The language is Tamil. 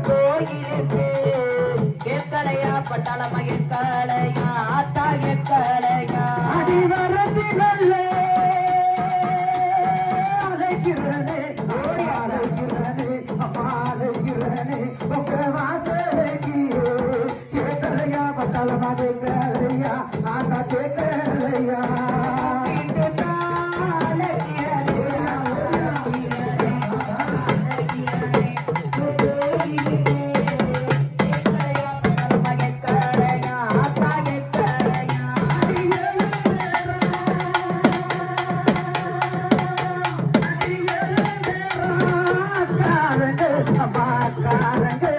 கோயிலுக்கு கேட்கலையா பட்டாளமா கேட்கலையா ஆத்தா கேட்கலையா அடிவரதி நல்ல அழைக்கிறனே அழைக்கிறனே அம்மா அழைக்கிறனே உங்க வாசலைக்கு கேட்கலையா பட்டாளமா கேட்கலையா ஆத்தா கேட்கலையா காரங்க